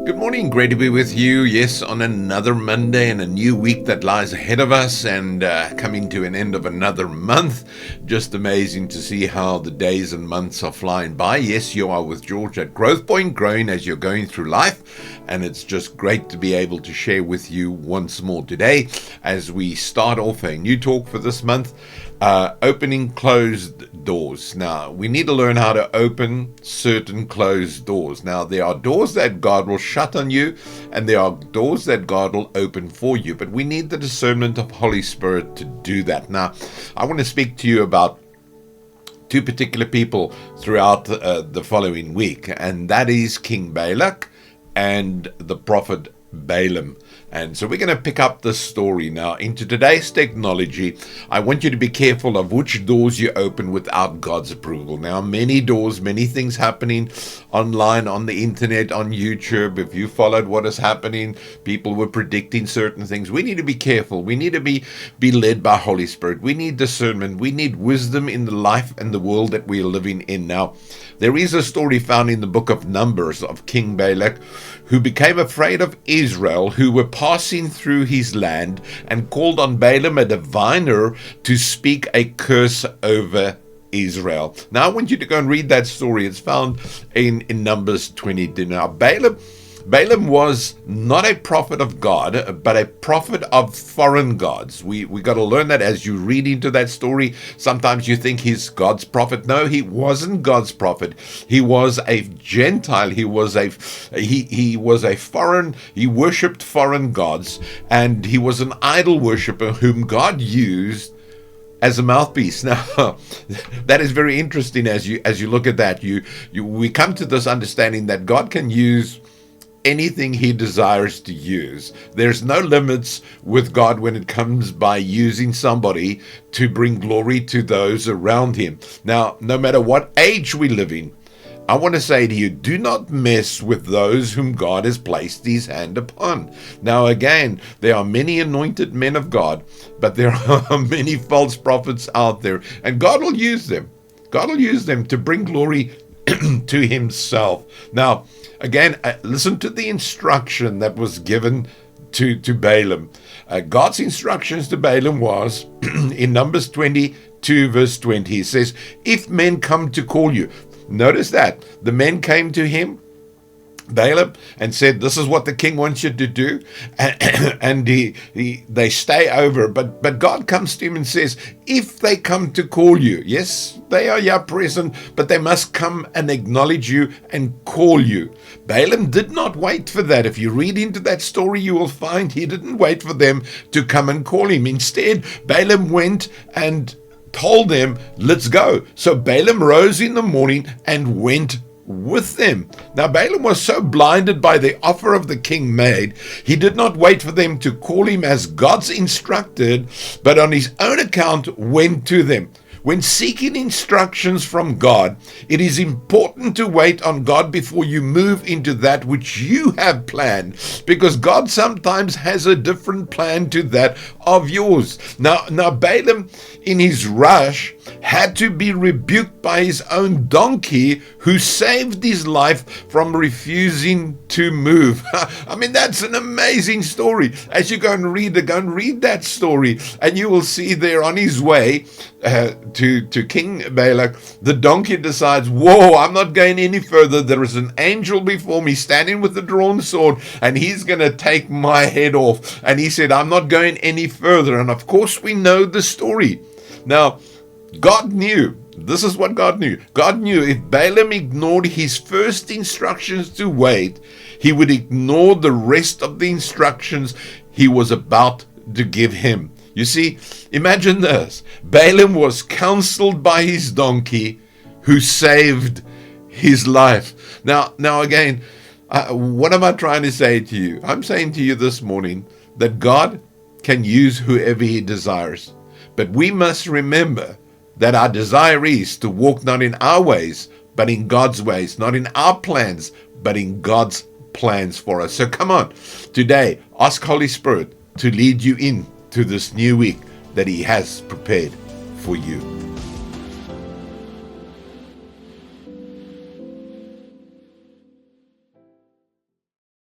Good morning, great to be with you. Yes, on another Monday and a new week that lies ahead of us, and coming to an end of another month. Just amazing to see how the days and months are flying by. Yes, you are with George at Growth Point, growing as you're going through life, and it's just great to be able to share with you once more today as we start off a new talk for this month. Opening closed doors. Now, we need to learn how to open certain closed doors. Now, there are doors that God will shut on you, and there are doors that God will open for you, but we need the discernment of Holy Spirit to do that. Now, I want to speak to you about two particular people throughout the following week, and that is King Balak and the prophet Balaam. And so we're going to pick up this story now. Into today's technology, I want you to be careful of which doors you open without God's approval. Now, many doors, many things happening online, on the internet, on YouTube. If you followed what is happening, people were predicting certain things. We need to be careful. We need to be led by Holy Spirit. We need discernment. We need wisdom in the life and the world that we are living in now. There is a story found in the book of Numbers of King Balak, who became afraid of Israel, who were passing through his land, and called on Balaam, a diviner, to speak a curse over Israel. Now, I want you to go and read that story. It's found in Numbers 22. Now, Balaam was not a prophet of God, but a prophet of foreign gods. We got to learn that as you read into that story. Sometimes you think he's God's prophet. No, he wasn't God's prophet. He was a Gentile. He was a foreign. He worshipped foreign gods, and he was an idol worshiper whom God used as a mouthpiece. Now, that is very interesting as you look at that. We come to this understanding that God can use anything he desires to use. There's no limits with God when it comes by using somebody to bring glory to those around him. Now, no matter what age we live in, I want to say to you, do not mess with those whom God has placed his hand upon. Now, again, there are many anointed men of God, but there are many false prophets out there, and God will use them. God will use them to bring glory to himself. Now, again, listen to the instruction that was given to Balaam. God's instructions to Balaam was in Numbers 22 verse 20. He says, if men come to call you. Notice that the men came to him, Balaam, and said, this is what the king wants you to do, and they stay over, but God comes to him and says, if they come to call you, yes, they are here present, but they must come and acknowledge you and call you. Balaam did not wait for that. If you read into that story, you will find he didn't wait for them to come and call him. Instead, Balaam went and told them, let's go. So Balaam rose in the morning and went with them. Now, Balaam was so blinded by the offer of the king made, he did not wait for them to call him as God's instructed, but on his own account went to them. When seeking instructions from God, it is important to wait on God before you move into that which you have planned, because God sometimes has a different plan to that of yours. Now Balaam, in his rush, had to be rebuked by his own donkey, who saved his life from refusing to move. I mean, that's an amazing story. As you go and read that story, and you will see there on his way to King Balak, the donkey decides, whoa, I'm not going any further. There is an angel before me standing with a drawn sword, and he's going to take my head off. And he said, I'm not going any further. And of course, we know the story. Now, God knew. This is what God knew. God knew if Balaam ignored his first instructions to wait, he would ignore the rest of the instructions he was about to give him. You see, imagine this. Balaam was counseled by his donkey, who saved his life. Now again, what am I trying to say to you? I'm saying to you this morning that God can use whoever he desires. But we must remember that our desire is to walk not in our ways, but in God's ways, not in our plans, but in God's plans for us. So come on, today, ask Holy Spirit to lead you in to this new week that he has prepared for you.